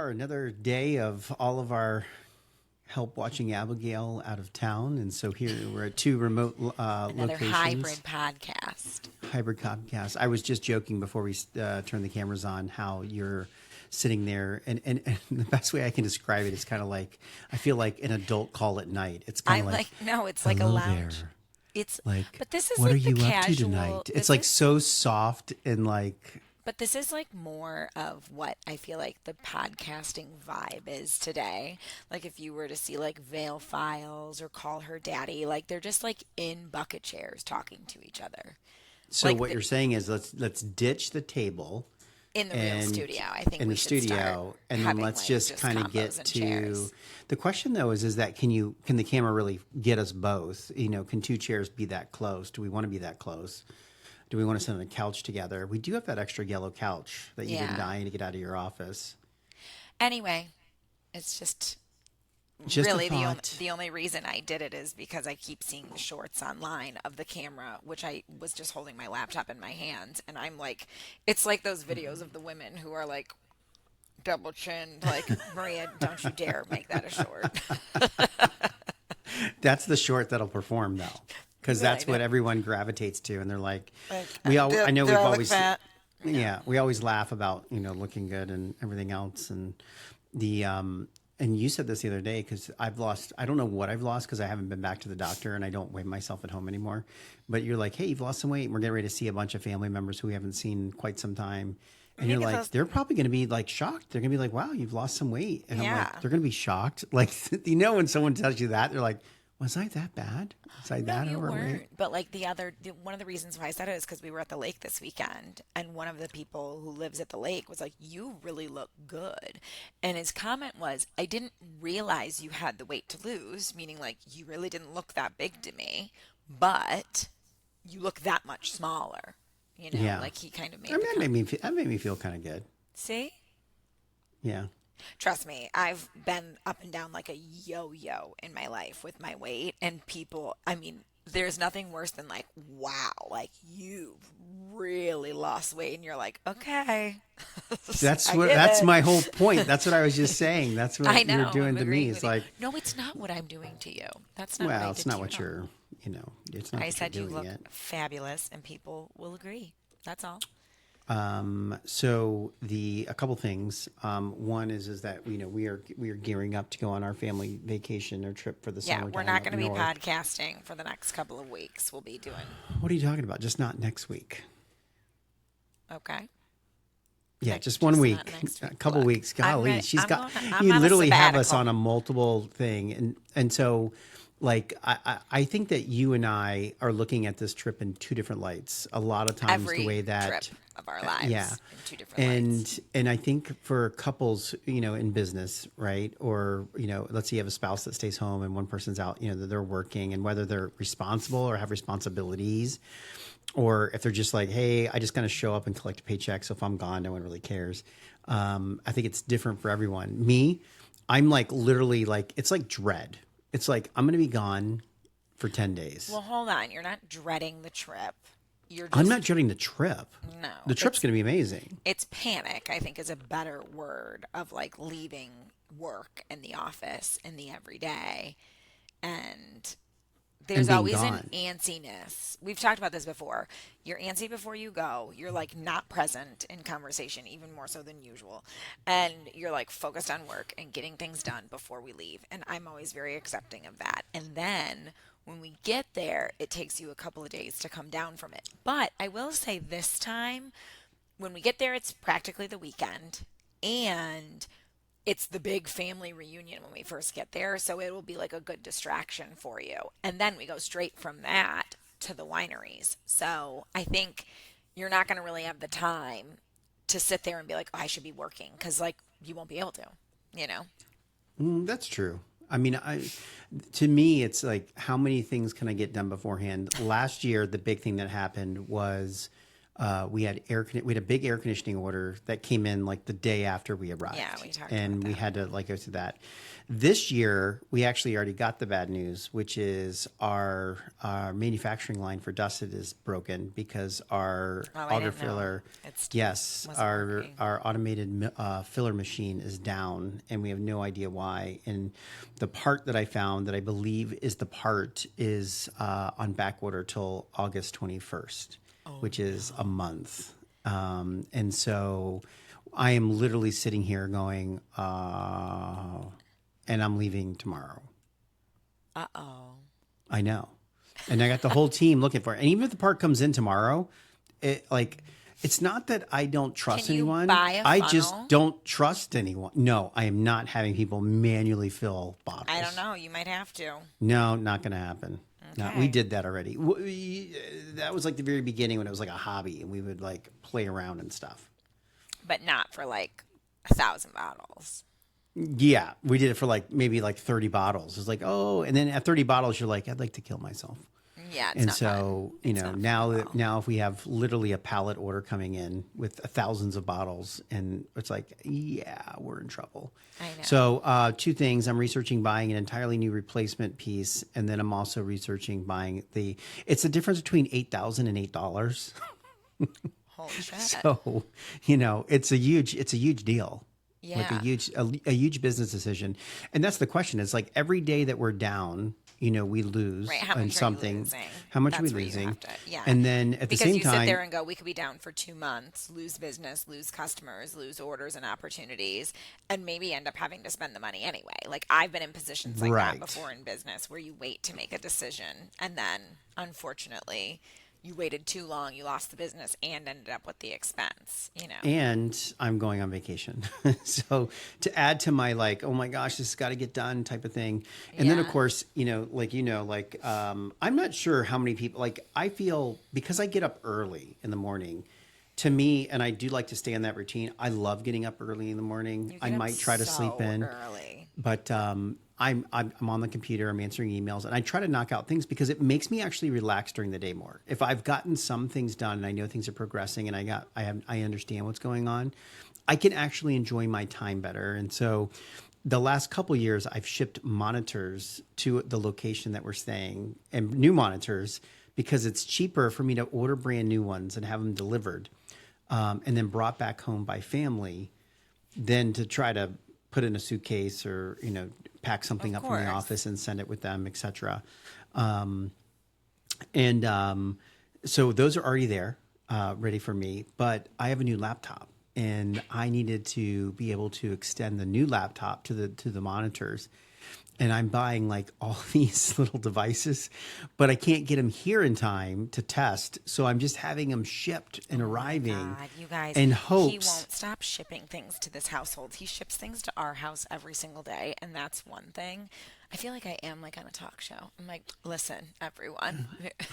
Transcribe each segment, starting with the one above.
are, another day of all of our help watching Abigail out of town. And so here we're at two remote Another locations. hybrid podcast. Hybrid podcast. I was just joking before we turned the cameras on how you're sitting there. And the best way I can describe it is kind of like, I feel like an adult call at night. It's kind I of like, like no, it's like a hello lounge. there. It's Like, but this is what are like the you up to casual. tonight? It's This like is so soft and like, but this is like more of what I feel like the podcasting vibe is today. Like if you were to see like Vale Files or Call Her Daddy, like they're just like in bucket chairs talking to each other. so Like what you're saying is let's ditch the table in the real and studio. I think in we the should start studio, and then having let's like just kind of combos get and to chairs. the question though is that can the camera really get us both? Can two chairs be that close? Do we want to be that close? Do we want to sit on a couch together? We do have that extra yellow couch that you've been Yeah. dying to get out of your office. Anyway, it's just Just a really thought. the only reason I did it is because I keep seeing the shorts online of the camera, which I was just holding my laptop in my hands, and I'm like, it's like those videos of the women who are like double chinned, like Maria, don't you dare make that a short. That's the short that'll perform though, because Really that's what do. everyone gravitates to, and they're like, Like, we all. I know do we've I look always. fat? Yeah, we always laugh about looking good and everything else, and the and you said this the other day because I've lost. I don't know what I've lost because I haven't been back to the doctor and I don't weigh myself at home anymore. But you're like, hey, you've lost some weight. And we're getting ready to see a bunch of family members who we haven't seen in quite some time, and you're Maybe like, those, they're probably going to be like shocked. They're going to be like, wow, you've lost some weight, and I'm yeah. like, they're going to be shocked. Like, when someone tells you that, they're like, was I that bad? Was I No, that you overweight? weren't. But like one of the reasons why I said it is because we were at the lake this weekend, and one of the people who lives at the lake was like, "You really look good," and his comment was, "I didn't realize you had the weight to lose," meaning like you really didn't look that big to me, but you look that much smaller. Yeah, Like he kind of made I mean, the comment. that made me feel kind of good. See? Yeah. Trust me, I've been up and down like a yo-yo in my life with my weight, and people, I mean, there's nothing worse than like, wow, like you've really lost weight, and you're like, okay, I get That's it. my whole point. That's what I was just saying. That's I what you're know, doing I'm to me. agreeing It's with you. like, No, it's not what I'm doing to you. That's not what well, I it's did not to what you. you're, it's not I what you're said you doing look yet. fabulous, and people will agree. That's all. So a couple things. One is that we are gearing up to go on our family vacation or trip for the Yeah, we're summertime not up going to be north. podcasting for the next couple of weeks. We'll be doing, What are you talking about? Just not next week. okay. Yeah, Next, just one just not week, next a week. couple Look, weeks. Golly, she's I'm got. going. I'm You on a literally have us sabbatical. on a multiple thing, and so like I think that you and I are looking at this trip in two different lights. A lot of times, the Every way trip that of our lives yeah, in two different lights. and I think for couples, in business, right, or let's say you have a spouse that stays home and one person's out, that they're working, and whether they're responsible or have responsibilities, or if they're just like, hey, I just kind of show up and collect a paycheck, so if I'm gone, no one really cares. I think it's different for everyone. Me, I'm like literally like it's like dread. It's like I'm going to be gone for 10 days. Well, hold on. You're not dreading the trip. You're I'm just not dreading the trip. no. The trip's going to be amazing. It's panic. I think is a better word of like leaving work and the office and the everyday, and And there's being always an gone. antsiness. We've talked about this before. You're antsy before you go. You're like not present in conversation, even more so than usual. And you're like focused on work and getting things done before we leave. And I'm always very accepting of that. And then when we get there, it takes you a couple of days to come down from it. But I will say this time, when we get there, it's practically the weekend. And it's the big family reunion when we first get there, so it will be like a good distraction for you. And then we go straight from that to the wineries. So I think you're not going to really have the time to sit there and be like, oh, I should be working, because like you won't be able to, you know? That's true. I mean, to me, it's like, how many things can I get done beforehand? Last year, the big thing that happened was We had we had a big air conditioning order that came in like the day after we arrived. Yeah, we talked and about we that. had to like go through that. This year, we actually already got the bad news, which is our manufacturing line for Dusted is broken because our Oh, I auger didn't know. filler, It still yes, wasn't working. our automated filler machine is down, and we have no idea why. And the part that I found that I believe is the part is on back order till August 21st, which is a month. And so I am literally sitting here going, and I'm leaving tomorrow. Uh-oh. I know. And I got the whole team looking for it. And even if the part comes in tomorrow, it's not that I don't trust Can you anyone. buy a I just funnel? don't trust anyone. No, I am not having people manually fill bottles. I don't know. You might have to. No, not going to happen. No, we Okay. did that already. That was like the very beginning when it was like a hobby and we would like play around and stuff. But not for like 1,000 bottles. Yeah, we did it for like maybe like 30 bottles. It's like, oh, and then at 30 bottles, you're like, I'd like to kill myself. Yeah, it's And not so, fun. It's not fun at all. now if we have literally a pallet order coming in with thousands of bottles, and it's like, yeah, we're in trouble. I know. So, two things: I'm researching buying an entirely new replacement piece, and then I'm also researching buying the. It's the difference between $8,000 and $8. Holy shit. So, it's a huge deal. Like Yeah. a huge business decision. And that's the question. It's like every day that we're down, we lose Right, how on much are you something. losing? How much are we That's where you losing? have to- yeah. And then at the Because same you sit there time, and go, we could be down for 2 months, lose business, lose customers, lose orders and opportunities, and maybe end up having to spend the money anyway. Like I've been in positions like Right. that before in business where you wait to make a decision and then unfortunately you waited too long, you lost the business and ended up with the expense. and I'm going on vacation. So to add to my like, oh my gosh, this has got to get done type of thing. And then of Yeah. course, I'm not sure how many people like I feel because I get up early in the morning. To me, and I do like to stay in that routine. I love getting up early in the morning. You I get up might try to sleep so in. early. But I'm on the computer. I'm answering emails, and I try to knock out things because it makes me actually relax during the day more. If I've gotten some things done and I know things are progressing, and I understand what's going on, I can actually enjoy my time better. And so, the last couple years, I've shipped monitors to the location that we're staying, and new monitors because it's cheaper for me to order brand new ones and have them delivered, and then brought back home by family than to try to put in a suitcase or pack something Of up from the course. office and send it with them, etc. And so those are already there, ready for me. But I have a new laptop, and I needed to be able to extend the new laptop to the monitors. And I'm buying like all these little devices, but I can't get them here in time to test. So I'm just having them shipped and arriving. God, you guys, in he hopes. won't stop shipping things to this household. He ships things to our house every single day, and that's one thing. I feel like I am like on a talk show. I'm like, listen, everyone.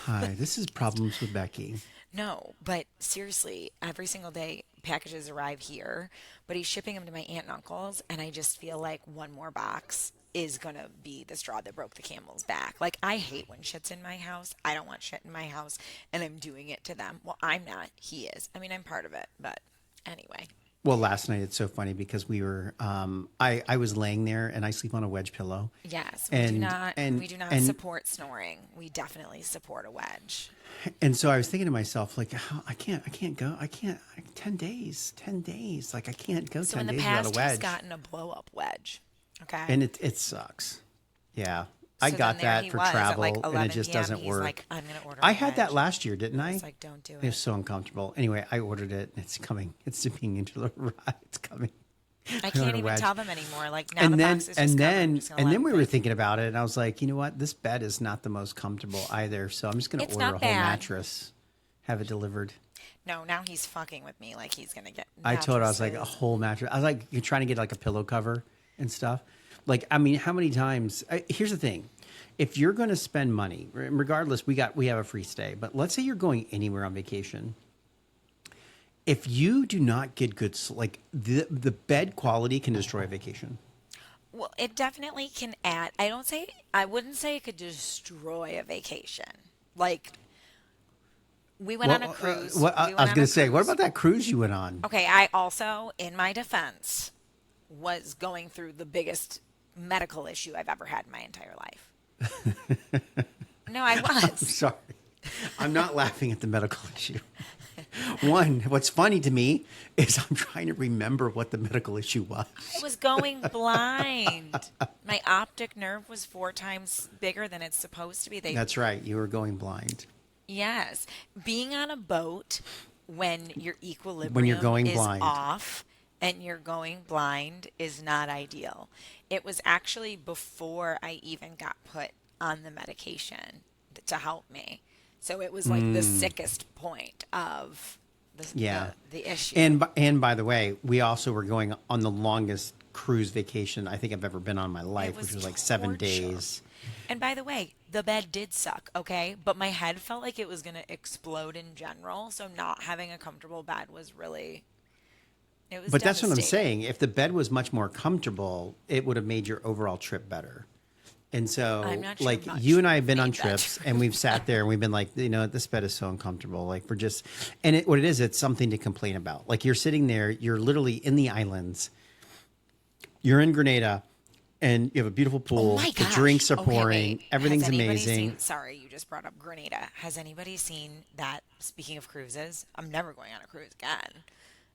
Hi, this is Problems with Becky. No, but seriously, every single day packages arrive here, but he's shipping them to my aunt and uncles, and I just feel like one more box is gonna be the straw that broke the camel's back. Like I hate when shit's in my house. I don't want shit in my house, and I'm doing it to them. Well, I'm not. He is. I mean, I'm part of it, but anyway. Well, last night it's so funny because we were I was laying there and I sleep on a wedge pillow. Yes, And we do not support snoring. We definitely support a wedge. and so I was thinking to myself like I can't go. 10 days. Like I can't go So 10 in the days without a past, wedge. he's gotten a blow up wedge. Okay. And it sucks. Yeah. I So got then there that he for was at, travel like, and it 11 just p.m. doesn't He's work. like, I'm gonna order I a had that wedge. last year, didn't I? It's like, don't do It was it. so uncomfortable. Anyway, I ordered it. It's coming. It's being into the ride. It's coming. I ordered can't a even wedge. tell them anymore. Like now And the then box is and just covered. I'm then just gonna and let then him we were think. thinking about it, and I was like, you know what? This bed is not the most comfortable either. So I'm just going to It's order a not whole bad. mattress, have it delivered. No, now he's fucking with me. Like he's gonna get. I told her I was like a mattresses. whole mattress. I was like, you're trying to get like a pillow cover and stuff. Like, I mean, how many times? Here's the thing: if you're going to spend money, regardless, we have a free stay. But let's say you're going anywhere on vacation. If you do not get good, like the bed quality can destroy a vacation. Well, it definitely can add. I wouldn't say it could destroy a vacation. Like We went on a cruise. What We I went was on going a to say, what cruise. about that cruise you went on? Okay, I also, in my defense, was going through the biggest medical issue I've ever had in my entire life. No, I was. Sorry. I'm not laughing at the medical issue. One, what's funny to me is I'm trying to remember what the medical issue was. I was going blind. My optic nerve was 4 times bigger than it's supposed to be. That's right. You were going blind. Yes, being on a boat when your When you're equilibrium going is blind. off and you're going blind is not ideal. It was actually before I even got put on the medication to help me. So it was like the sickest point of Yeah. the issue. And by the way, we also were going on the longest cruise vacation I think I've ever been on in my life, which was like 7 torture. days. And by the way, the bed did suck, okay? But my head felt like it was going to explode in general. So not having a comfortable bed was really, it was But that's what I'm devastating. saying. If the bed was much more comfortable, it would have made your overall trip better. And I'm so, not sure like, much you and I have been on made that trips and we've sat there and we've been like, this bed is so uncomfortable. Like, we're just, and what it is, it's something to complain about. Like, you're sitting there, you're literally in the islands, you're in Grenada, and you have a beautiful Oh pool. my The gosh. drinks are Okay, pouring. wait. Everything's Has anybody amazing. seen, sorry, you just brought up Grenada. Has anybody seen that? Speaking of cruises, I'm never going on a cruise again.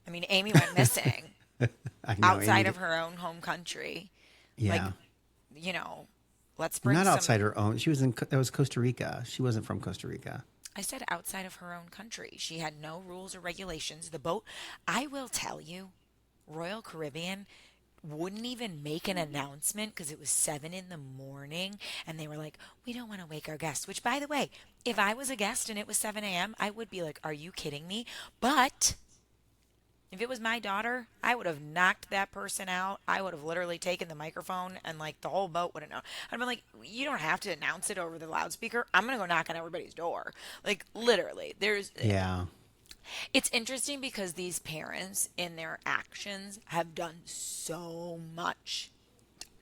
I mean, Amy went missing I know. outside Amy, of her own home country. Like, yeah. you know, let's bring Not some. outside her own. She was that was Costa Rica. She wasn't from Costa Rica. I said outside of her own country. She had no rules or regulations. The boat, I will tell you, Royal Caribbean wouldn't even make an announcement because it was 7 in the morning and they were like, we don't want to wake our guests. Which, by the way, if I was a guest and it was 7 a.m., I would be like, are you kidding me? But if it was my daughter, I would have knocked that person out. I would have literally taken the microphone and like the whole boat would have known. I'd been like, you don't have to announce it over the loudspeaker. I'm going to go knock on everybody's door. Like literally, Yeah. it's interesting because these parents in their actions have done so much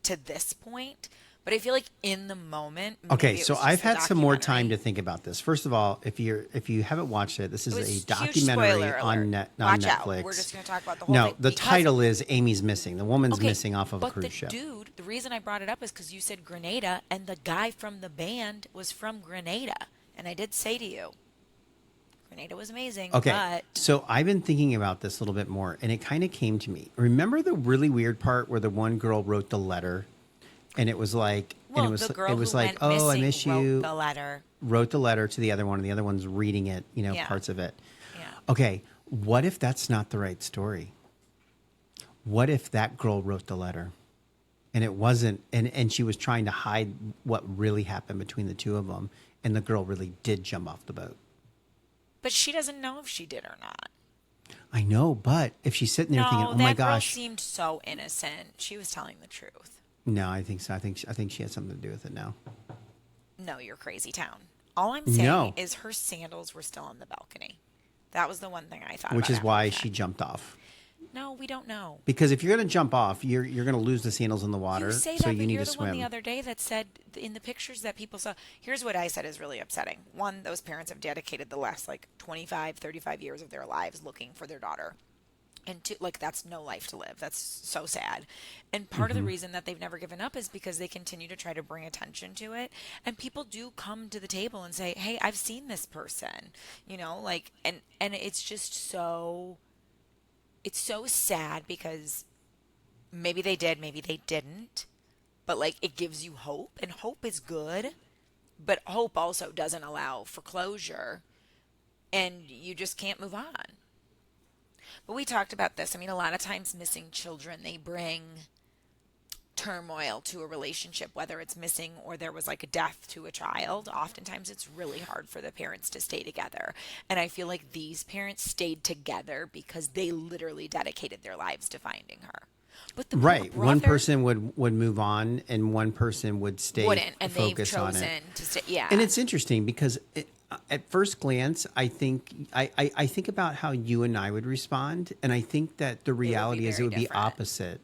to this point. But I feel like in the moment, Okay, maybe it so was I've just the had some more time to documentary. think about this. First of all, if you haven't watched it, this It is was a huge documentary spoiler alert. on Watch out. Netflix. We're just going to talk about the whole No, thing. the because title is Amy's Missing. The woman's Okay, missing off of a but cruise the ship. dude, the reason I brought it up is because you said Grenada, and the guy from the band was from Grenada. And I did say to you, Grenada was amazing, Okay, but so I've been thinking about this a little bit more, and it kind of came to me. Remember the really weird part where the one girl wrote the letter, and it was like, well, the girl it was who like, went oh, I missing miss wrote you. the letter. Wrote the letter to the other one, and the other one's reading it, Yeah. parts of it. Yeah. Okay, what if that's not the right story? What if that girl wrote the letter and it wasn't, and she was trying to hide what really happened between the two of them, and the girl really did jump off the boat? But she doesn't know if she did or not. I know, but if she's sitting there thinking, No, "Oh my that girl gosh," seemed so innocent. She was telling the truth. no, I think so. I think she had something to do with it now. No, you're crazy town. All I'm saying No. is her sandals were still on the balcony. That was the one thing I thought Which about is after why the she fact. jumped off. No, we don't know. Because if you're going to jump off, you're going to lose the sandals in the water. You say So that, you but need you're to the one swim. the other day that said in the pictures that people saw. Here's what I said is really upsetting. One, those parents have dedicated the last like 25, 35 years of their lives looking for their daughter. And two, like that's no life to live. That's so sad. And part of the reason that they've never given up is because they continue to try to bring attention to it. And people do come to the table and say, "Hey, I've seen this person." Like and it's just so it's so sad because maybe they did, maybe they didn't. But like it gives you hope, and hope is good, but hope also doesn't allow for closure, and you just can't move on. But we talked about this. I mean, a lot of times missing children, they bring turmoil to a relationship, whether it's missing or there was like a death to a child. Oftentimes it's really hard for the parents to stay together. And I feel like these parents stayed together because they literally dedicated their lives to finding her. But the poor Right. One brother person would move on, and one person would stay wouldn't, and they've focused on chosen it. to stay. Yeah. And it's interesting because at first glance, I think I think about how you and I would respond, and I think that the reality is it very would be different. opposite.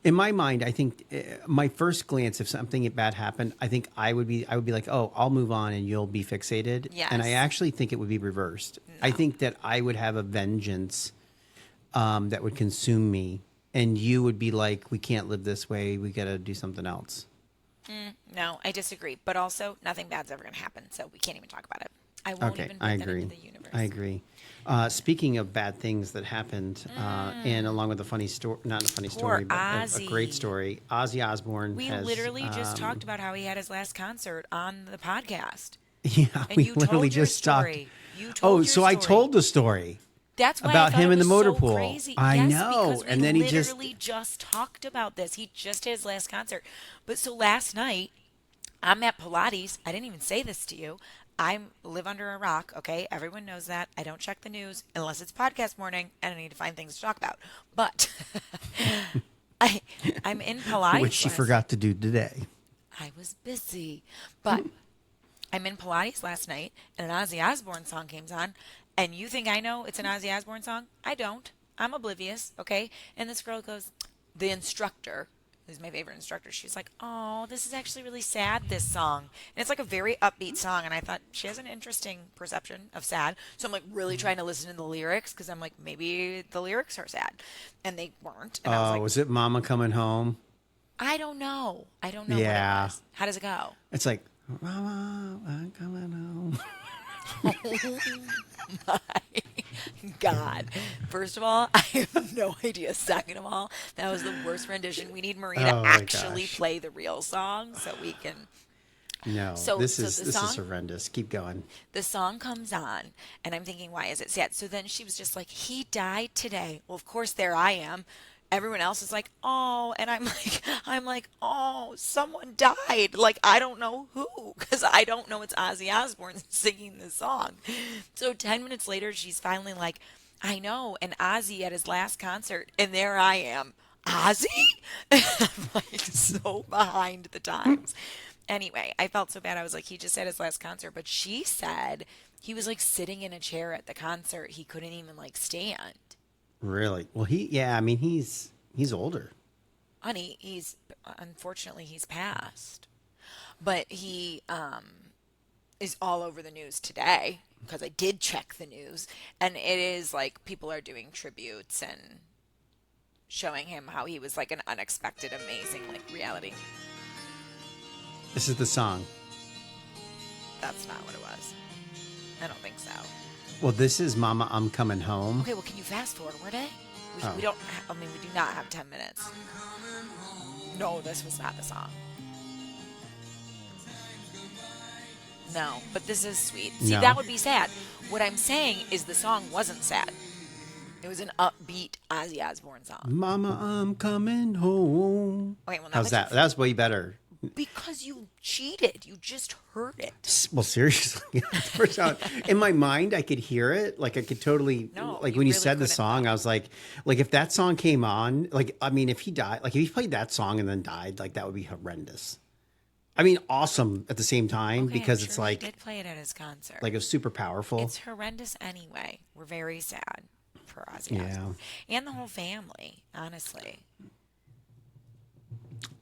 In my mind, I think my first glance, if something bad happened, I think I would be like, oh, I'll move on and you'll be fixated. And I Yes. actually think it would be reversed. I No. think that I would have a vengeance that would consume me, and you would be like, we can't live this way. We got to do something else. No, I disagree. But also, nothing bad's ever going to happen, so we can't even talk about it. I won't Okay, even I put that into agree. the universe. I agree. Speaking of bad things that happened, and along with a funny story, not a funny Poor story, but a great Ozzy. story, Ozzy Osbourne We has. literally just talked about how he had his last concert on the podcast. Yeah, And we you literally told your just talked. story. You Oh, told your so I story. told the story That's why I about thought him it in the was motor so pool. crazy. I Yes, know, because we and then he literally just talked about this. He just had his last concert. But so last night, I'm at Pilates. I didn't even say this to you. I live under a rock, okay? Everyone knows that. I don't check the news unless it's podcast morning and I need to find things to talk about. But I'm in Pilates. which she forgot to do today. I was busy. But I'm in Pilates last night and an Ozzy Osbourne song came on. And you think I know it's an Ozzy Osbourne song? I don't. I'm oblivious, okay? And this girl goes, the instructor, who's my favorite instructor, she's like, oh, this is actually really sad, this song. And it's like a very upbeat song. And I thought she has an interesting perception of sad. So I'm like really trying to listen to the lyrics because I'm like, maybe the lyrics are sad. And they weren't. And I was like, Was it Mama Coming Home? I don't know. I don't know Yeah. what it was. How does it go? It's like, Mama, I'm coming home. My God. First of all, I have no idea. Second of all, that was the worst rendition. We need Marie to Oh my actually gosh. play the real song so we can. No, So- this so is the this is song- horrendous. Keep going. The song comes on, and I'm thinking, why is it sad? So then she was just like, he died today. Well, of course, there I am. Everyone else is like, oh, and I'm like, oh, someone died. Like, I don't know who, because I don't know it's Ozzy Osbourne singing this song. So 10 minutes later, she's finally like, I know, and Ozzy at his last concert, and there I am. Ozzy? I'm like so behind the times. Anyway, I felt so bad. I was like, he just had his last concert, but she said he was like sitting in a chair at the concert. He couldn't even like stand. Really? Well, I mean, he's older. Honey, he's unfortunately he's passed. But he is all over the news today because I did check the news and it is like people are doing tributes and showing him how he was like an unexpected amazing like reality. This is the song. That's not what it was. I don't think so. Well, this is Mama, I'm Coming Home. Okay, well, can you fast forward it? Oh. We don't. I mean, we do not have 10 minutes. No, this was not the song. No, but this is sweet. See, No. that would be sad. What I'm saying is the song wasn't sad. It was an upbeat Ozzy Osbourne song. Mama, I'm coming home. Okay, well, now How's that? That's way better. because you cheated. You just heard it. Well, seriously, first time in my mind, I could hear it. Like I could totally, No, like you when you really said the couldn't, song, though. I was like if that song came on, like I mean, if he died, like if he played that song and then died, like that would be horrendous. I mean, awesome at the same time Okay, because I'm it's sure like he did play it at his concert. it was super powerful. It's horrendous anyway. We're very sad for Ozzy Yeah. Osbourne and the whole family. Honestly,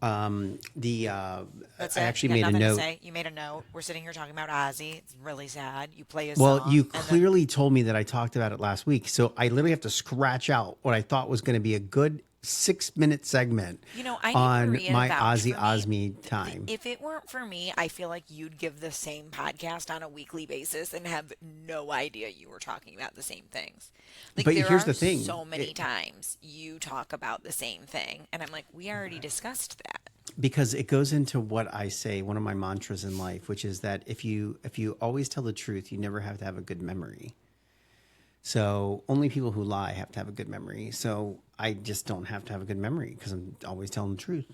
that's I it. actually You made got a nothing to note. say? You made a note. We're sitting here talking about Ozzy. It's really sad. You play his Well, song. you and then- clearly told me that I talked about it last week, so I literally have to scratch out what I thought was going to be a good 6-minute segment You know, I need on Maria to my vouch Ozzy for me. Osme time. If it weren't for me, I feel like you'd give the same podcast on a weekly basis and have no idea you were talking about the same things. Like, But there here's are the thing. so many times you talk about the same thing, and I'm like, we already discussed that. Because it goes into what I say, one of my mantras in life, which is that if you always tell the truth, you never have to have a good memory. So only people who lie have to have a good memory. So I just don't have to have a good memory because I'm always telling the truth.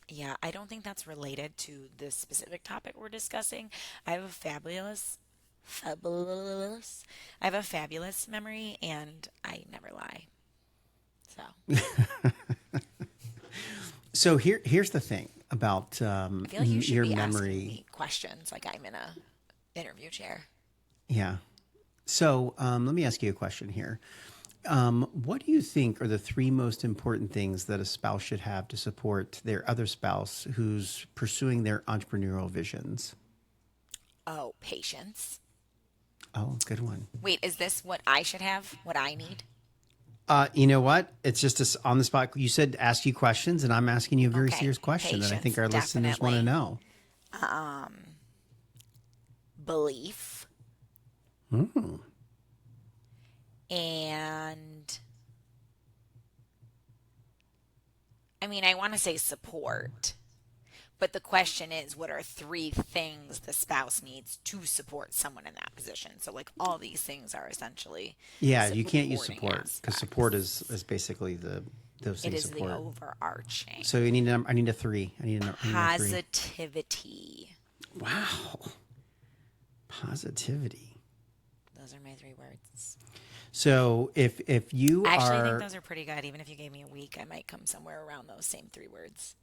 Yeah, I don't think that's related to this specific topic we're discussing. I have a fabulous memory, and I never lie. So So here's the thing about I feel like you should your be asking memory. me questions like I'm in a interview chair. Yeah. So let me ask you a question here. What do you think are the three most important things that a spouse should have to support their other spouse who's pursuing their entrepreneurial visions? Oh, patience. Oh, good one. Wait, is this what I should have? What I need? You know what? It's just on the spot. You said ask you questions, and I'm asking you a very Okay, serious question that I think patience, our listeners want to definitely. know. Belief Mm. and I mean, I want to say support, but the question is, what are three things the spouse needs to support someone in that position? So, like, all these things are essentially Yeah, you can't use supporting support because support aspects. is basically those It things is the support. overarching So you need I need a three. I need a three. positivity. Wow, positivity. Those are my three words. So if you I actually think are, those are pretty good. Even if you gave me a week, I might come somewhere around those same three words.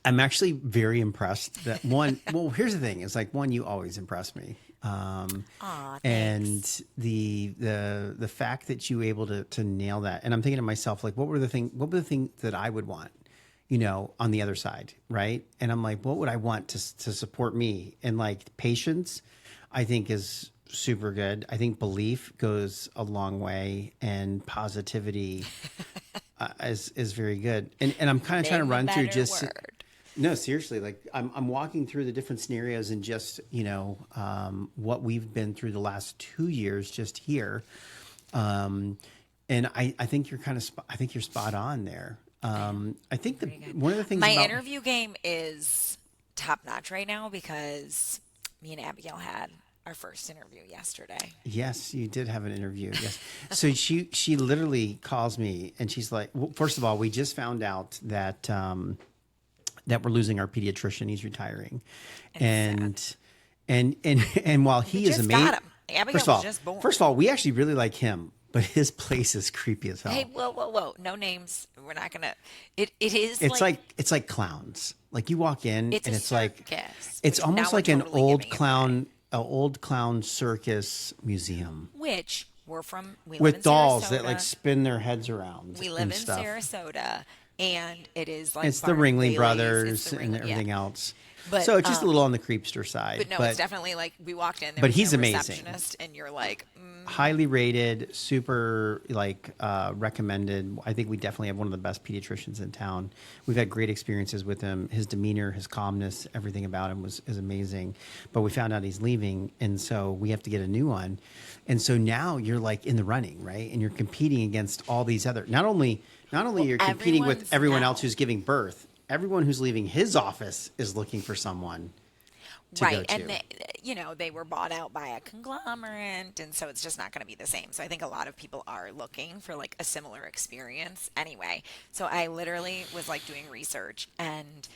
I'm actually very impressed that one. Well, here's the thing: is like one, you always impress me, Aw, and thanks. the fact that you were able to nail that. And I'm thinking to myself, like, what were the things that I would want, on the other side, right? And I'm like, what would I want to support me? And like patience, I think is super good. I think belief goes a long way, and positivity is very good. And I'm kind of trying to Name a run through better just. word. No, seriously, like I'm walking through the different scenarios and just, what we've been through the last 2 years just here. And I think I think you're spot on there. I think Pretty good. one of the things My about, interview game is top notch right now because me and Abigail had our first interview yesterday. yes, you did have an interview. Yes. So she literally calls me and she's like, well, first of all, we just found out that we're losing our pediatrician. He's retiring. And it's sad. And while We he is just amazing, got him. Abigail was just born. first of all, we actually really like him, but his place is creepy as Hey, hell. whoa, whoa, whoa. No names. We're not gonna it is It's like clowns. Like you walk in it's a and it's like circus. it's Which now almost we're like an totally giving it away. old clown circus museum Which we live in with dolls that like Sarasota. spin their heads around We live and in stuff. Sarasota and it is like It's the Barnum and Ringling Bailey's. It's Brothers the and ring, yeah. everything else. But So it's just a little on the creepster side, But no, it's definitely like we walked in, there but was he's no amazing. receptionist, and you're like, Highly rated, super like recommended. I think we definitely have one of the best pediatricians in town. We've had great experiences with him. His demeanor, his calmness, everything about him is amazing. But we found out he's leaving, and so we have to get a new one. And so now you're like in the running, right? And you're competing against all these other. Not only well, you're competing with everyone's everyone now. else who's giving birth. Everyone who's leaving his office is looking for someone to go Right, and to. they were bought out by a conglomerate, and so it's just not going to be the same. So I think a lot of people are looking for like a similar experience anyway. So I literally was like doing research, and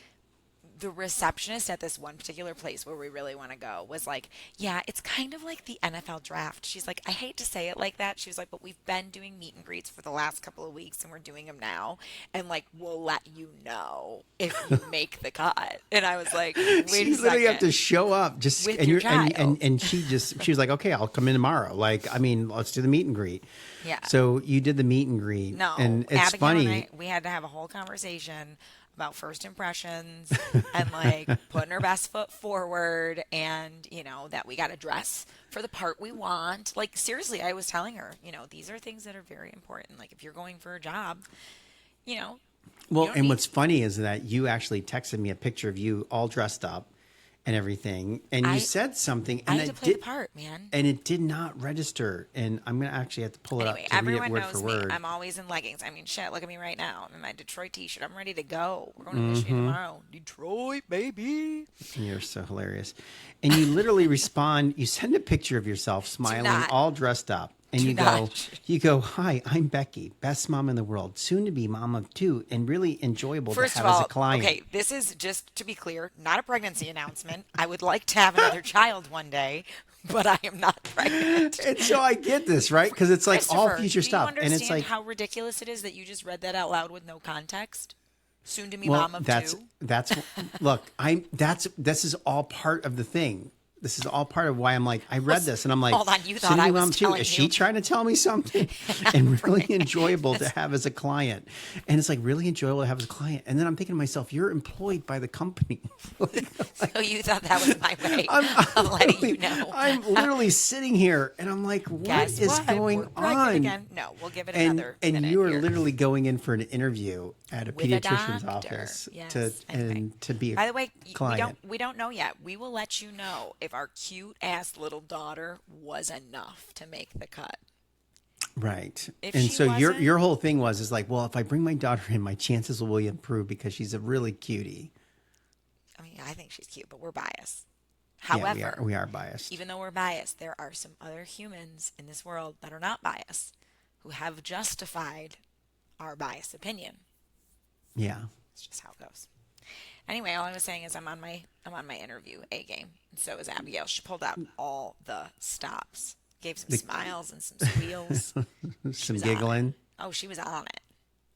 the receptionist at this one particular place where we really want to go was like, yeah, it's kind of like the NFL draft. She's like, I hate to say it like that. She was like, but we've been doing meet and greets for the last couple of weeks and we're doing them now. And like, we'll let you know if you make the cut. And I was like, wait So a you literally have to second, show up just with and your you're child. and she was like, okay, I'll come in tomorrow. Like, I mean, let's do the meet and greet. Yeah. So you did the meet and greet, No, and it's Abigail and funny. I, we had to have a whole conversation about first impressions and like putting our best foot forward and, that we got to dress for the part we want. Like, seriously, I was telling her, these are things that are very important. Like, if you're going for a job, you know, you Well, don't and need, what's funny is that you actually texted me a picture of you all dressed up and everything, and you I, said something, I and had to play the part, man. it did not register. And I'm gonna actually have to pull it up Anyway, to read it everyone word for knows me. word. I'm always in leggings. I mean, shit, look at me right now in my Detroit t-shirt. I'm ready to go. We're going to Michigan tomorrow. Detroit, baby. You're so hilarious. And you literally respond, you send a picture of yourself Do smiling, not. all dressed up. And Do not. you go, hi, I'm Becky, best mom in the world, soon to be mom of two, and really enjoyable to First of have as a all, client. okay, this is just to be clear, not a pregnancy announcement. I would like to have another child one day, but I am not pregnant. And so I get this, right? Because it's like all Christopher, future do you stuff. And it's understand like, how ridiculous it is that you just read that out loud with no context? Soon to be well, mom of that's, two? that's, look, this is all part of the thing. This is all part of why I'm like, I read this and I'm like, Hold on, you thought Cindy I was Mom too. telling Is she you? trying to tell me something? And really enjoyable to have as a client. And it's like really enjoyable to have as a client. And then I'm thinking to myself, you're employed by the company. So you thought that was my way I'm of letting you literally, know. I'm literally sitting here and I'm like, what Guess is what? going We're pregnant on? again. No, we'll give it And another and minute you are here. literally going in for an interview at a With a pediatrician's doctor. office Yes. Anyway. to be a By the way, client. we don't know yet. We will let you know if our cute ass little daughter was enough to make the cut. Right. If And she so wasn't, your whole thing is like, well, if I bring my daughter in, my chances will improve because she's a really cutie. I mean, I think she's cute, but we're biased. Yeah, However, we are biased. even though we're biased, there are some other humans in this world that are not biased who have justified our biased opinion. Yeah. It's just how it goes. Anyway, all I was saying is I'm on my interview A game. And so is Abigail. She pulled out all the stops. Gave some smiles and some squeals. Some was on it. giggling. Oh, she was on it.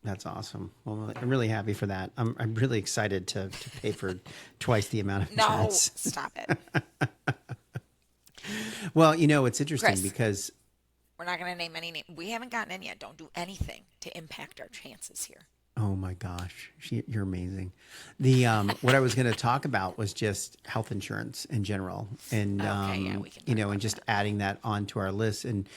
That's awesome. Well, I'm really happy for that. I'm really excited to pay for twice the amount of No, insurance. stop it. Well, it's interesting Chris. because We're not going to name any names. We haven't gotten in yet. Don't do anything to impact our chances here. oh my gosh, you're amazing. The what I was going to talk about was just health insurance in general, and Okay, yeah, we can talk about and just adding that onto our list. And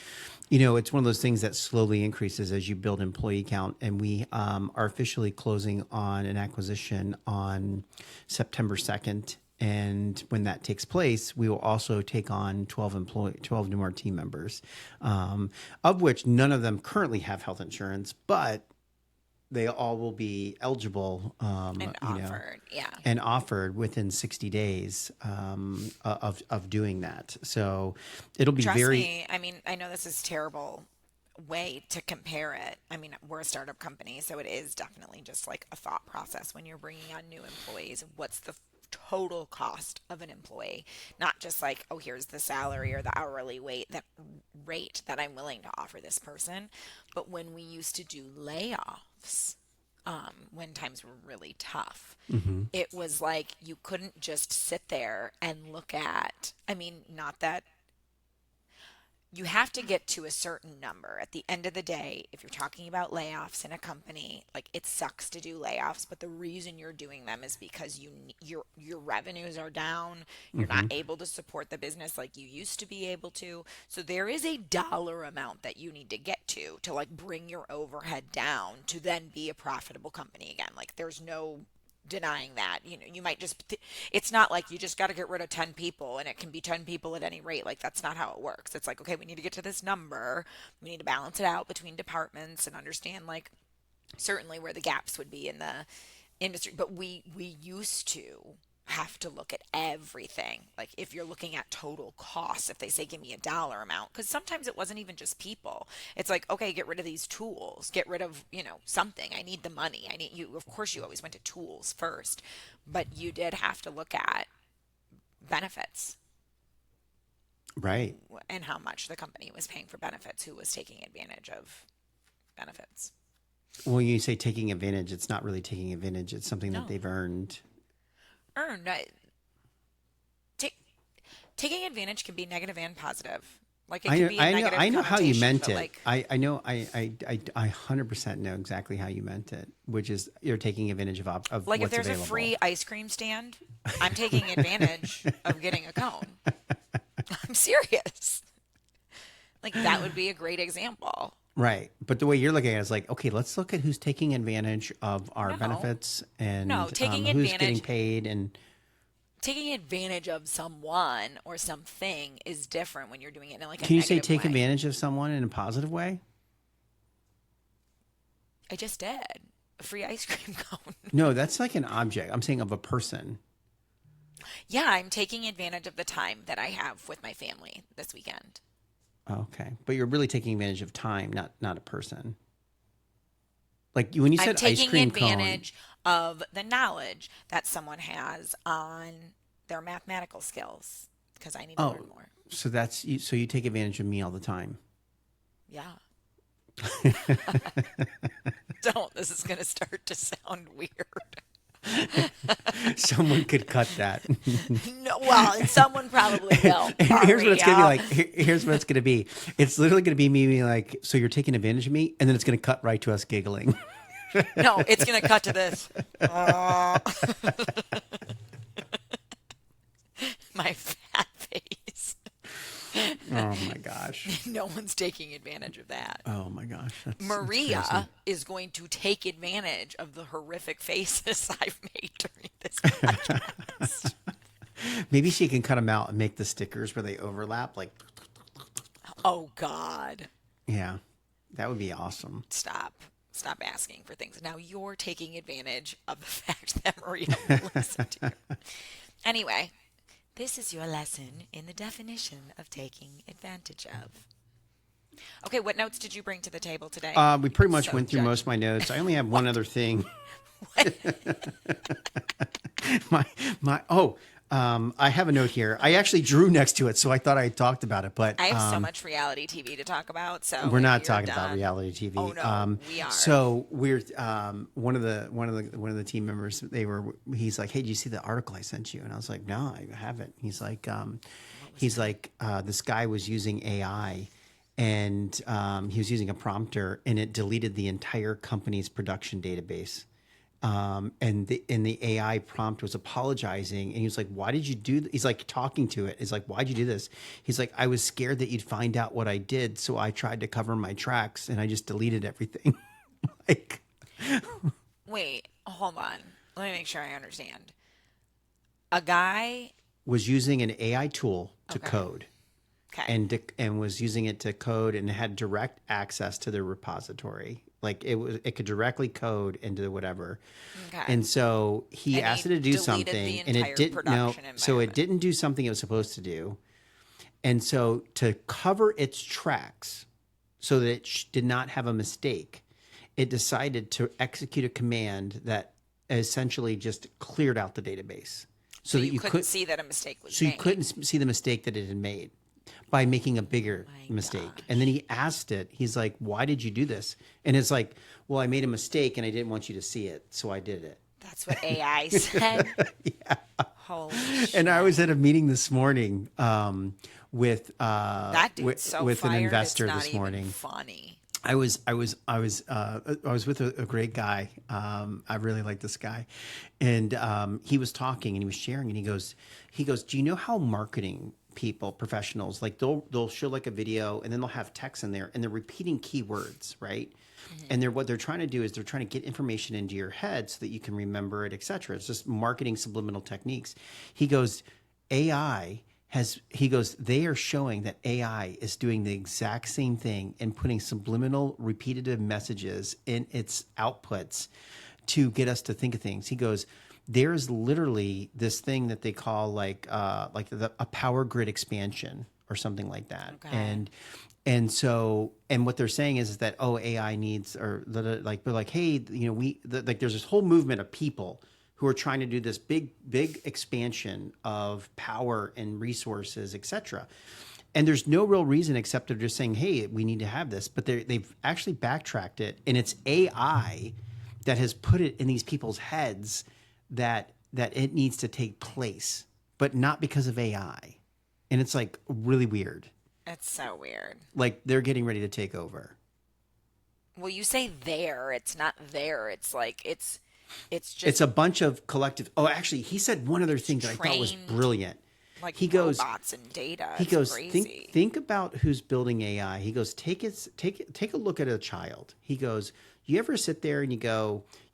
it's one of those things that slowly increases as you build employee count. And we are officially closing on an acquisition on September 2nd. And when that takes place, we will also take on 12 new more team members, of which none of them currently have health insurance, but they all will be eligible And offered, yeah. and offered within 60 days of doing that. So it'll be Trust very me, I mean, I know this is terrible way to compare it. I mean, we're a startup company, so it is definitely just like a thought process when you're bringing on new employees. What's the total cost of an employee? Not just like, oh, here's the salary or the hourly rate that I'm willing to offer this person. But when we used to do layoffs, when times were really tough, it was like you couldn't just sit there and look at, I mean, not that you have to get to a certain number. At the end of the day, if you're talking about layoffs in a company, like it sucks to do layoffs, but the reason you're doing them is because your revenues are down, you're not able to support the business like you used to be able to. So there is a dollar amount that you need to get to like bring your overhead down to then be a profitable company again. Like there's no denying that. You might just it's not like you just got to get rid of 10 people and it can be 10 people at any rate. Like that's not how it works. It's like, okay, we need to get to this number, we need to balance it out between departments and understand like certainly where the gaps would be in the industry. But we used to have to look at everything. Like if you're looking at total costs, if they say give me a dollar amount, because sometimes it wasn't even just people. It's like, okay, get rid of these tools, get rid of, something. I need the money. I need you. Of course, you always went to tools first, but you did have to look at benefits. right. And how much the company was paying for benefits, who was taking advantage of benefits. When you say taking advantage, it's not really taking advantage. It's something No. that they've earned. Earned. Taking advantage can be negative and positive. Like it can be a negative I know how you connotation, meant but it. like, I know, I 100% know exactly how you meant it, which is you're taking advantage of like what's if there's available. a free ice cream stand, I'm taking advantage of getting a cone. I'm serious. Like that would be a great example. Right. But the way you're looking at it is like, okay, let's look at who's taking advantage of our No. benefits and No, taking who's getting advantage- paid. And Taking advantage of someone or something is different when you're doing it in like a can you say negative take way. advantage of someone in a positive way? I just did. A free ice cream cone. No, that's like an object. I'm saying of a person. Yeah, I'm taking advantage of the time that I have with my family this weekend. Okay. But you're really taking advantage of time, not a person. Like when you I'm said ice taking cream advantage of the knowledge that someone has on their mathematical skills because I need to cone. learn more. So that's so you take advantage of me all the time. Yeah. Don't. This is going to start to sound weird. Someone could cut that. No, Well, and someone probably will. And here's what it's going to be Maria. like. Here's what it's going to be. It's literally going to be me being like, so you're taking advantage of me? And then it's going to cut right to us giggling. No, it's gonna cut to this. My fat face. Oh my gosh. No one's taking advantage of that. Oh my gosh. That's Maria crazy. is going to take advantage of the horrific faces I've made during this podcast. Maybe she can cut them out and make the stickers where they overlap. Like, Oh God. yeah, that would be awesome. Stop. Stop asking for things. Now you're taking advantage of the fact that Maria will listen to you. Anyway, this is your lesson in the definition of taking advantage of. Okay, what notes did you bring to the table today? We pretty much So went through most of my notes. I only have one other thing. I have a note here. I actually drew next to it, so I thought I had talked about it, but I have so much reality TV to talk about, so we're if not you're talking about done- reality TV. Oh no, we are. So we're one of the team members. He's like, "Hey, did you see the article I sent you?" And I was like, "No, I haven't." He's like, "This guy was using AI, and he was using a prompter, and it deleted the entire company's production database." And the AI prompt was apologizing, and he was like, "Why did you do?" He's like talking to it. He's like, "Why'd you do this?" He's like, "I was scared that you'd find out what I did, so I tried to cover my tracks, and I just deleted everything." Like, Wait, hold on. Let me make sure I understand. A guy, was using an AI tool to Okay. code, okay, and was using it to code, and had direct access to the repository. Like it could directly code into whatever. okay. And so he And asked he it to do deleted something, the and entire it didn't. No, production so it environment. didn't do something it was supposed to do. And so to cover its tracks, so that it did not have a mistake, it decided to execute a command that essentially just cleared out the database, so that you couldn't see that a mistake was so you made. couldn't see the mistake that it had made by making a bigger My mistake. gosh. And then he asked it, he's like, "Why did you do this?" And it's like, "Well, I made a mistake and I didn't want you to see it, so I did it." That's what AI said. Holy shit. And I was at a meeting this morning with That dude's so with an fired, investor it's not this even morning. funny. I was with a great guy. I really like this guy, and he was talking and he was sharing, and he goes, "Do you know how marketing people, professionals, like they'll show like a video and then they'll have text in there and they're repeating keywords, right?" And what they're trying to do is they're trying to get information into your head so that you can remember it, etc. It's just marketing subliminal techniques. He goes, they are showing that AI is doing the exact same thing and putting subliminal repetitive messages in its outputs to get us to think of things. He goes, there's literally this thing that they call a power grid expansion or something like that. Okay. And what they're saying is that, oh, AI needs, or like, they're like, hey, like there's this whole movement of people who are trying to do this big expansion of power and resources, et cetera. And there's no real reason except they're just saying, hey, we need to have this. But they've actually backtracked it, and it's AI that has put it in these people's heads that it needs to take place, but not because of AI. And it's like really weird. It's so weird. Like they're getting ready to take over. Well, you say there, it's not there. It's like it's just It's a bunch of collective. Oh, actually, he said one other thing that I thought was trained, brilliant. like He goes, robots and data. he It's goes, crazy. think about who's building AI. He goes, take a look at a child. He goes, you ever sit there and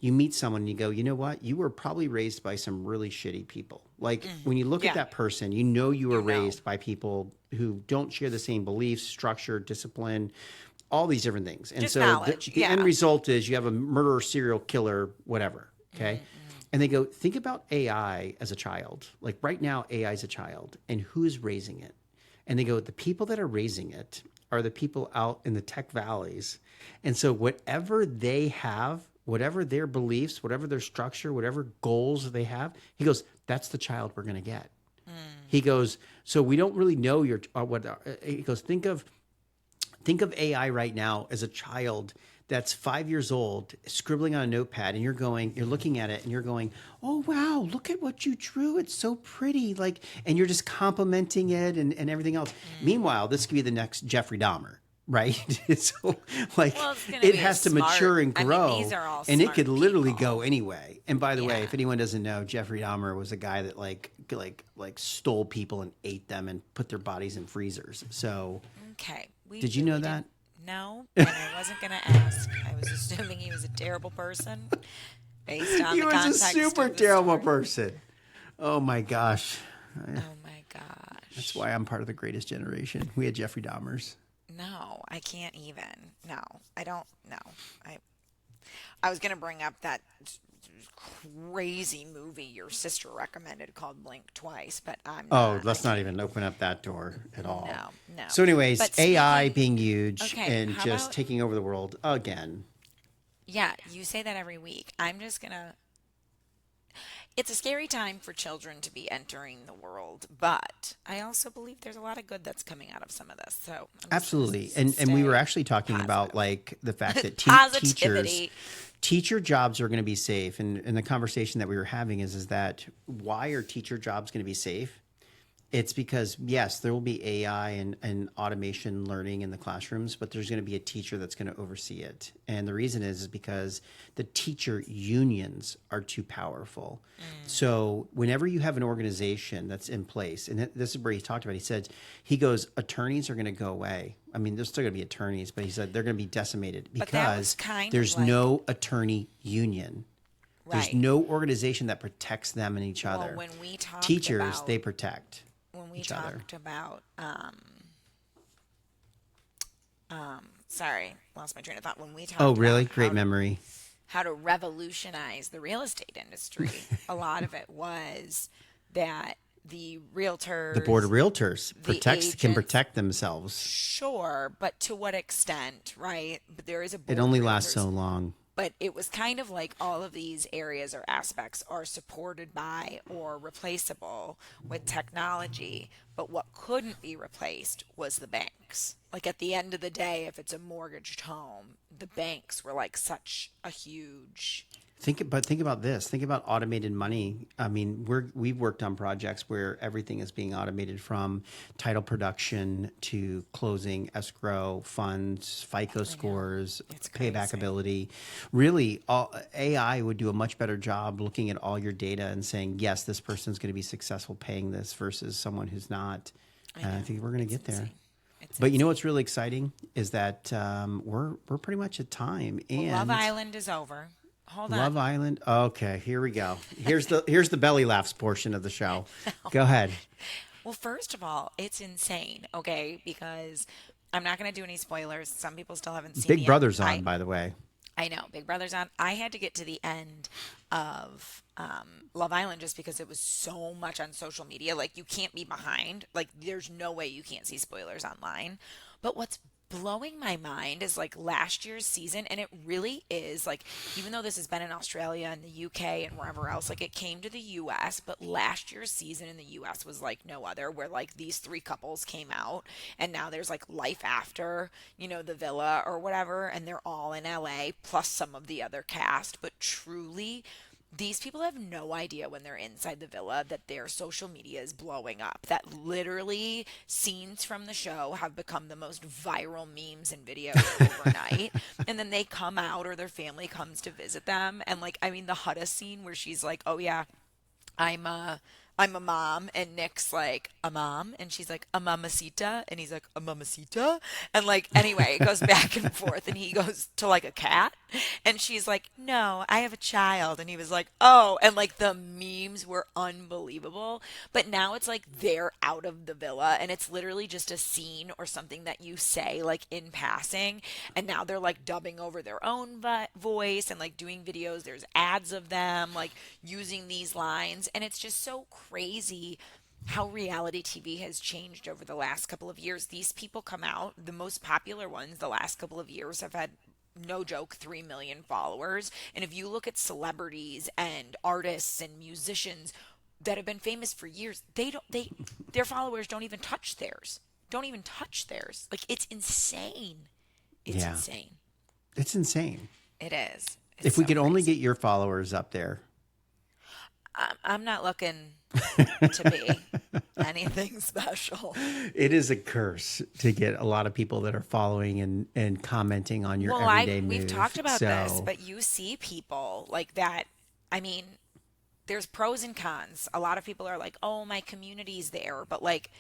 you meet someone and you go, you know what? You were probably raised by some really shitty people. Like when you look Yeah. at that person, you were You know. raised by people who don't share the same beliefs, structure, discipline, all these different things. And Just so knowledge, the yeah. end result is you have a murderer, serial killer, whatever. Okay. And they go, think about AI as a child. Like right now, AI is a child, and who's raising it? And they go, the people that are raising it are the people out in the tech valleys. And so whatever they have, whatever their beliefs, whatever their structure, whatever goals they have, he goes, that's the child we're going to get. He goes, so we don't really know he goes, think of AI right now as a child that's 5 years old, scribbling on a notepad, and you're looking at it, and you're going, "Oh wow, look at what you drew! It's so pretty!" Like, and you're just complimenting it and everything else. Meanwhile, this could be the next Jeffrey Dahmer, right? So, like, Well, it's going to it be a has to smart. mature and I mean, grow, these are all and it smart could literally people. go anyway. And by the way, Yeah. if anyone doesn't know, Jeffrey Dahmer was a guy that like stole people and ate them and put their bodies in freezers. So, Okay. We did you know really that? didn't know, and I wasn't going to ask. I was assuming he was a terrible person based on He the was a context super of the terrible story. person. Oh my gosh. Oh my gosh. That's why I'm part of the greatest generation. We had Jeffrey Dahmers. No, I can't even. No, I don't. No, I was gonna bring up that crazy movie your sister recommended called Blink Twice, but I'm Oh, not. let's not even open up that door at all. No, no. So, anyways, But AI speaking, being huge okay, and how just about taking over the world again. yeah? You say that every week. I'm just gonna. It's a scary time for children to be entering the world, but I also believe there's a lot of good that's coming out of some of this. So I'm just gonna Absolutely. And we were stay actually talking about positive. like the fact that Positivity. teacher jobs are going to be safe. And the conversation that we were having is that why are teacher jobs going to be safe? It's because, yes, there will be AI and automation learning in the classrooms, but there's going to be a teacher that's going to oversee it. And the reason is because the teacher unions are too powerful. So whenever you have an organization that's in place, and this is where he talked about, he goes, attorneys are going to go away. I mean, there's still going to be attorneys, but he said they're going to be decimated But that was because kind of there's like no attorney union. There's right. no organization that protects them and each Well, other. when we talked Teachers, about they protect when we each other. talked about sorry, lost my train of thought. When we talked Oh, about really? Great memory. how to revolutionize the real estate industry, a lot of it was that the The board of realtors, realtors the can agents, protect themselves. sure, but to what extent, right? But there is a It board of only lasts realtors. so long. But it was kind of like all of these areas or aspects are supported by or replaceable with technology. But what couldn't be replaced was the banks. Like at the end of the day, if it's a mortgaged home, the banks were like such a huge. Think about this. Think about automated money. I mean, we've worked on projects where everything is being automated from title production to closing, escrow, funds, FICO scores, It's payback crazy. ability. Really, AI would do a much better job looking at all your data and saying, yes, this person's going to be successful paying this versus someone who's not. I And I know. think we're going to It's get there. insane. It's But you know insane. what's really exciting is that we're pretty much at time, Well, Love and Island is over. Hold Love on. Island. Okay, here we go. Here's the belly laughs portion of the show. Go ahead. Well, first of all, it's insane, okay? Because I'm not going to do any spoilers. Some people still haven't seen it Big yet. Brother's on, by the way. I know, Big Brother's on. I had to get to the end of Love Island just because it was so much on social media. Like, you can't be behind. Like, there's no way you can't see spoilers online. But what's blowing my mind is like last year's season, and it really is like, even though this has been in Australia and the UK and wherever else, like it came to the US, but last year's season in the US was like no other, where like these three couples came out, and now there's like life after, the villa or whatever, and they're all in LA plus some of the other cast. But truly, these people have no idea when they're inside the villa that their social media is blowing up. That literally scenes from the show have become the most viral memes and videos overnight. And then they come out, or their family comes to visit them. And like, I mean, the Hutta scene where she's like, "Oh yeah, I'm a mom," and Nick's like, "A mom?" And she's like, "A mamacita," and he's like, "A mamacita," and like, anyway, it goes back and forth, and he goes to like a cat, and she's like, "No, I have a child," and he was like, "Oh," and like the memes were unbelievable. But now it's like they're out of the villa, and it's literally just a scene or something that you say like in passing, and now they're like dubbing over their own voice and like doing videos. There's ads of them like using these lines, and it's just so crazy how reality TV has changed over the last couple of years. These people come out, the most popular ones the last couple of years have had, no joke, 3 million followers. And if you look at celebrities and artists and musicians that have been famous for years, their followers don't even touch theirs. Don't even touch theirs. Like, it's insane. It's Yeah. insane. It's insane. It is. It's If we so could only crazy. get your followers up there. I'm not looking to be anything special. It is a curse to get a lot of people that are following and commenting on your Well, everyday we've talked move. about this, So, but you see people like that. I mean, there's pros and cons. A lot of people are like, "Oh, my community's there," but like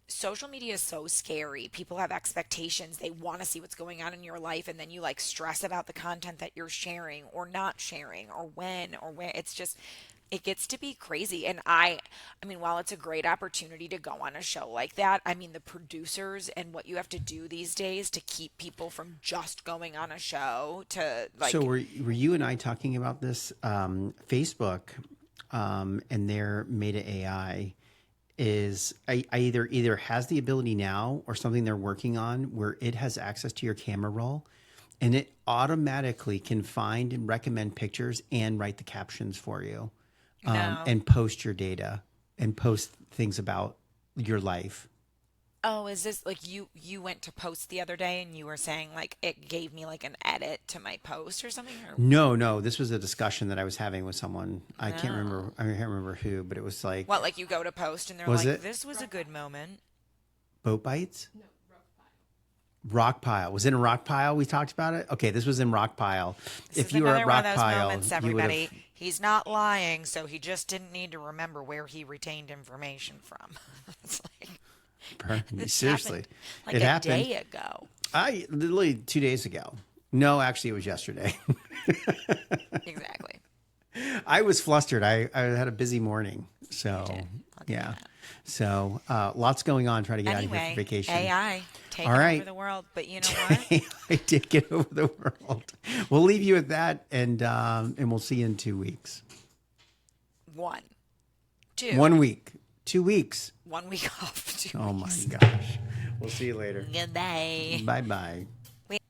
social media is so scary. People have expectations. They want to see what's going on in your life, and then you like stress about the content that you're sharing or not sharing or when or where. It's just it gets to be crazy. And I mean, while it's a great opportunity to go on a show like that, I mean, the producers and what you have to do these days to keep people from just going on a show to so like were you and I talking about this? Facebook and their Meta AI is either has the ability now or something they're working on where it has access to your camera roll and it automatically can find and recommend pictures and write the captions for you, no. and post your data and post things about your life. Oh, is this like you went to post the other day and you were saying like it gave me like an edit to my post or something or No, no, this was a discussion that I was having with someone. I can't remember. no. I can't remember who, but it was like, What, like you go to post and they're was like, it this was a good moment. boat bites? Rock pile. Was it in rock pile? We talked about it. Okay, this was in rock pile. This If is you were at another one of rock those pile, moments, you would have. everybody. He's not lying, so he just didn't need to remember where he retained information from. It's like this Seriously, happened like it a happened. day ago. I literally 2 days ago. No, actually, it was yesterday. Exactly. I was flustered. I had a busy morning, You so did. I'll give you yeah. that. So lots going on. Trying to get out of here for Anyway, vacation. AI All taking over right. the world, but you know what? I did get over the world. We'll leave you at that, and we'll see you in 2 weeks. One, two, 1 week, 2 weeks. 1 week off, two Oh my weeks. gosh. We'll see you later. Goodbye. Bye bye. Wait.